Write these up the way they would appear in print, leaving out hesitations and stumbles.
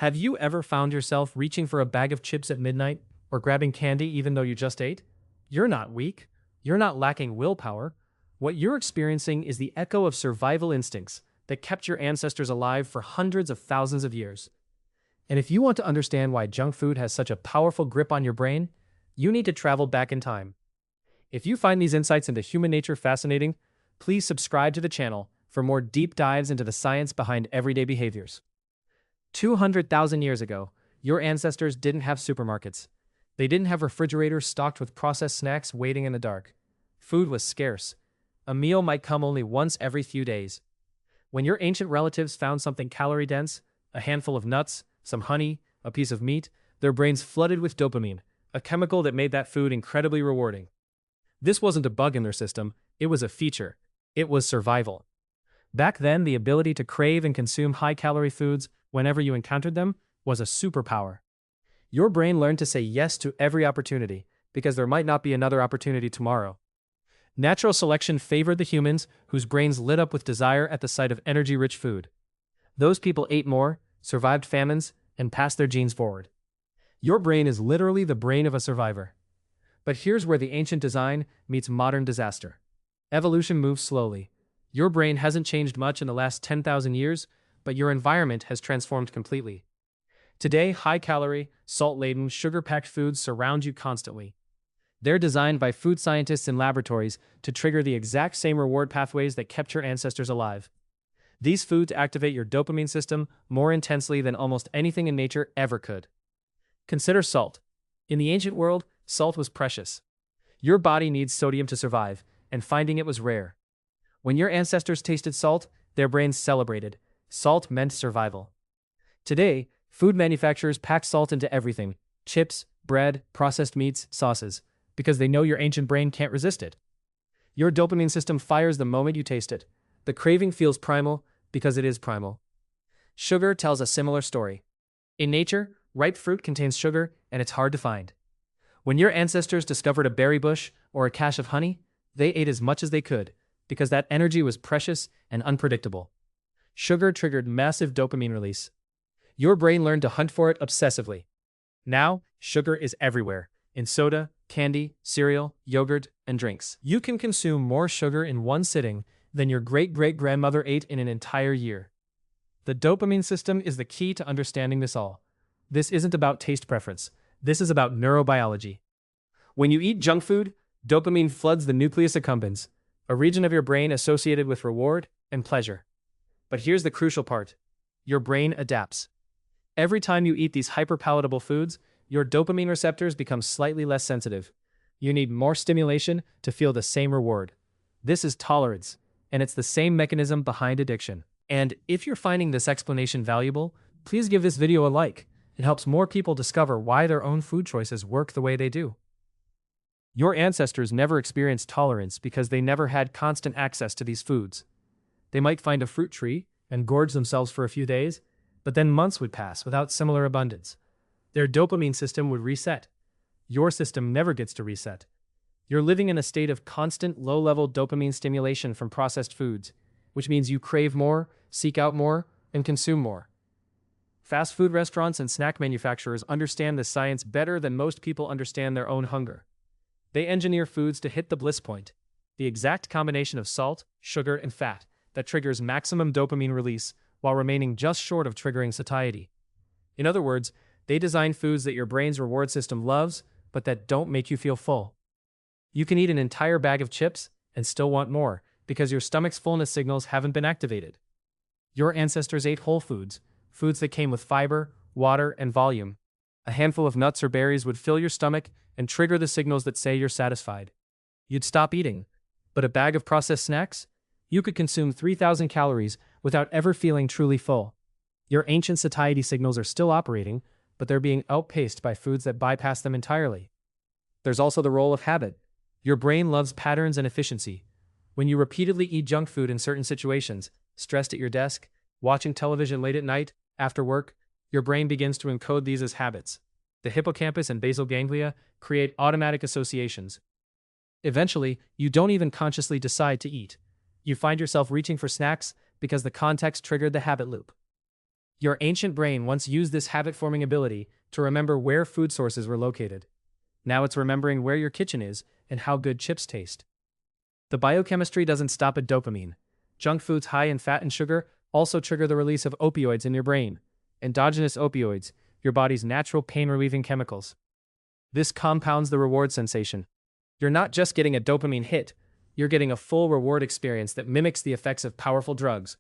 Have you ever found yourself reaching for a bag of chips at midnight or grabbing candy even though you just ate? You're not weak. You're not lacking willpower. What you're experiencing is the echo of survival instincts that kept your ancestors alive for hundreds of thousands of years. And if you want to understand why junk food has such a powerful grip on your brain, you need to travel back in time. If you find these insights into human nature fascinating, please subscribe to the channel for more deep dives into the science behind everyday behaviors. 200,000 years ago, your ancestors didn't have supermarkets. They didn't have refrigerators stocked with processed snacks waiting in the dark. Food was scarce. A meal might come only once every few days. When your ancient relatives found something calorie-dense, a handful of nuts, some honey, a piece of meat, their brains flooded with dopamine, a chemical that made that food incredibly rewarding. This wasn't a bug in their system, it was a feature. It was survival. Back then, the ability to crave and consume high-calorie foods whenever you encountered them was a superpower. Your brain learned to say yes to every opportunity because there might not be another opportunity tomorrow. Natural selection favored the humans whose brains lit up with desire at the sight of energy-rich food. Those people ate more, survived famines, and passed their genes forward. Your brain is literally the brain of a survivor. But here's where the ancient design meets modern disaster. Evolution moves slowly. Your brain hasn't changed much in the last 10,000 years, but your environment has transformed completely. Today, high-calorie, salt-laden, sugar-packed foods surround you constantly. They're designed by food scientists in laboratories to trigger the exact same reward pathways that kept your ancestors alive. These foods activate your dopamine system more intensely than almost anything in nature ever could. Consider salt. In the ancient world, salt was precious. Your body needs sodium to survive, and finding it was rare. When your ancestors tasted salt, their brains celebrated. Salt meant survival. Today, food manufacturers pack salt into everything: chips, bread, processed meats, sauces, because they know your ancient brain can't resist it. Your dopamine system fires the moment you taste it. The craving feels primal because it is primal. Sugar tells a similar story. In nature, ripe fruit contains sugar, and it's hard to find. When your ancestors discovered a berry bush or a cache of honey, they ate as much as they could, because that energy was precious and unpredictable. Sugar triggered massive dopamine release. Your brain learned to hunt for it obsessively. Now, sugar is everywhere, in soda, candy, cereal, yogurt, and drinks. You can consume more sugar in one sitting than your great-great-grandmother ate in an entire year. The dopamine system is the key to understanding this all. This isn't about taste preference. This is about neurobiology. When you eat junk food, dopamine floods the nucleus accumbens, a region of your brain associated with reward and pleasure. But here's the crucial part. Your brain adapts. Every time you eat these hyperpalatable foods, your dopamine receptors become slightly less sensitive. You need more stimulation to feel the same reward. This is tolerance, and it's the same mechanism behind addiction. And if you're finding this explanation valuable, please give this video a like. It helps more people discover why their own food choices work the way they do. Your ancestors never experienced tolerance because they never had constant access to these foods. They might find a fruit tree and gorge themselves for a few days, but then months would pass without similar abundance. Their dopamine system would reset. Your system never gets to reset. You're living in a state of constant low-level dopamine stimulation from processed foods, which means you crave more, seek out more, and consume more. Fast food restaurants and snack manufacturers understand this science better than most people understand their own hunger. They engineer foods to hit the bliss point, the exact combination of salt, sugar, and fat that triggers maximum dopamine release while remaining just short of triggering satiety. In other words, they design foods that your brain's reward system loves, but that don't make you feel full. You can eat an entire bag of chips and still want more because your stomach's fullness signals haven't been activated. Your ancestors ate whole foods, foods that came with fiber, water, and volume. A handful of nuts or berries would fill your stomach and trigger the signals that say you're satisfied. You'd stop eating. But a bag of processed snacks? You could consume 3,000 calories without ever feeling truly full. Your ancient satiety signals are still operating, but they're being outpaced by foods that bypass them entirely. There's also the role of habit. Your brain loves patterns and efficiency. When you repeatedly eat junk food in certain situations, stressed at your desk, watching television late at night, after work, your brain begins to encode these as habits. The hippocampus and basal ganglia create automatic associations. Eventually, you don't even consciously decide to eat. You find yourself reaching for snacks because the context triggered the habit loop. Your ancient brain once used this habit-forming ability to remember where food sources were located. Now it's remembering where your kitchen is and how good chips taste. The biochemistry doesn't stop at dopamine. Junk foods high in fat and sugar also trigger the release of opioids in your brain. Endogenous opioids, your body's natural pain-relieving chemicals. This compounds the reward sensation. You're not just getting a dopamine hit, you're getting a full reward experience that mimics the effects of powerful drugs.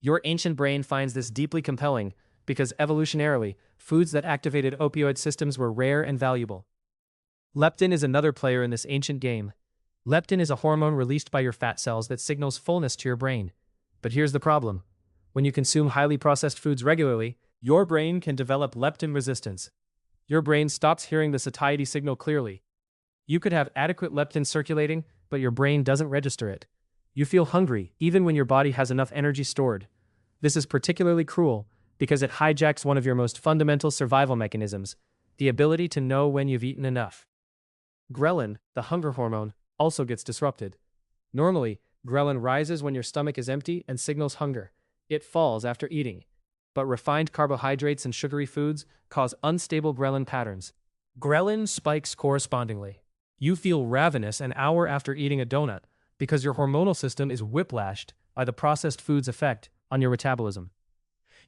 Your ancient brain finds this deeply compelling because evolutionarily, foods that activated opioid systems were rare and valuable. Leptin is another player in this ancient game. Leptin is a hormone released by your fat cells that signals fullness to your brain. But here's the problem. When you consume highly processed foods regularly, your brain can develop leptin resistance. Your brain stops hearing the satiety signal clearly. You could have adequate leptin circulating, but your brain doesn't register it. You feel hungry, even when your body has enough energy stored. This is particularly cruel because it hijacks one of your most fundamental survival mechanisms, the ability to know when you've eaten enough. Ghrelin, the hunger hormone, also gets disrupted. Normally, ghrelin rises when your stomach is empty and signals hunger. It falls after eating. But refined carbohydrates and sugary foods cause unstable ghrelin patterns. Ghrelin spikes correspondingly. You feel ravenous an hour after eating a donut because your hormonal system is whiplashed by the processed food's effect on your metabolism.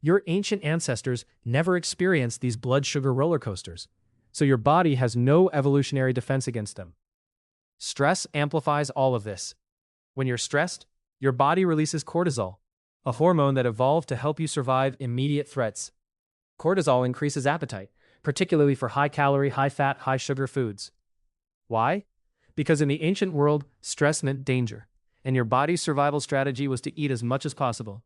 Your ancient ancestors never experienced these blood sugar roller coasters, so your body has no evolutionary defense against them. Stress amplifies all of this. When you're stressed, your body releases cortisol, a hormone that evolved to help you survive immediate threats. Cortisol increases appetite, particularly for high-calorie, high-fat, high-sugar foods. Why? Because in the ancient world, stress meant danger, and your body's survival strategy was to eat as much as possible.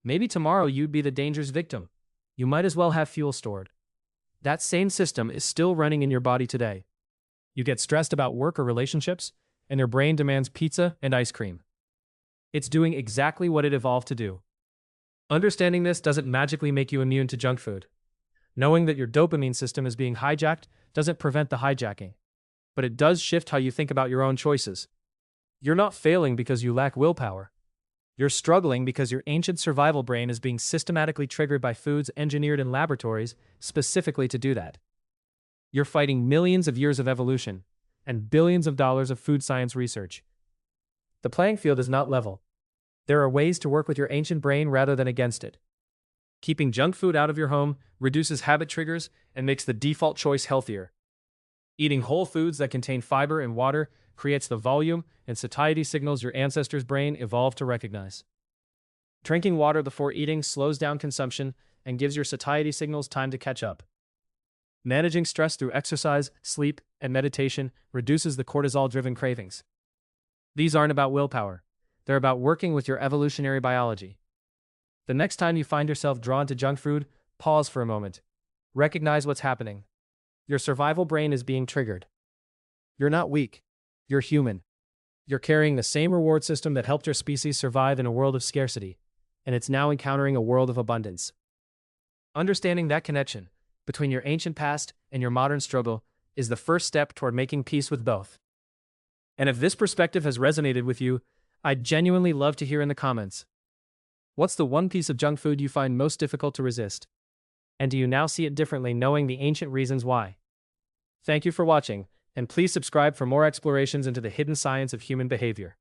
Maybe tomorrow you'd be the danger's victim. You might as well have fuel stored. That same system is still running in your body today. You get stressed about work or relationships, and your brain demands pizza and ice cream. It's doing exactly what it evolved to do. Understanding this doesn't magically make you immune to junk food. Knowing that your dopamine system is being hijacked doesn't prevent the hijacking. But it does shift how you think about your own choices. You're not failing because you lack willpower. You're struggling because your ancient survival brain is being systematically triggered by foods engineered in laboratories specifically to do that. You're fighting millions of years of evolution and billions of dollars of food science research. The playing field is not level. There are ways to work with your ancient brain rather than against it. Keeping junk food out of your home reduces habit triggers and makes the default choice healthier. Eating whole foods that contain fiber and water creates the volume and satiety signals your ancestors' brain evolved to recognize. Drinking water before eating slows down consumption and gives your satiety signals time to catch up. Managing stress through exercise, sleep, and meditation reduces the cortisol-driven cravings. These aren't about willpower. They're about working with your evolutionary biology. The next time you find yourself drawn to junk food, pause for a moment. Recognize what's happening. Your survival brain is being triggered. You're not weak. You're human. You're carrying the same reward system that helped your species survive in a world of scarcity, and it's now encountering a world of abundance. Understanding that connection between your ancient past and your modern struggle is the first step toward making peace with both. And if this perspective has resonated with you, I'd genuinely love to hear in the comments. What's the one piece of junk food you find most difficult to resist? And do you now see it differently knowing the ancient reasons why? Thank you for watching, and please subscribe for more explorations into the hidden science of human behavior.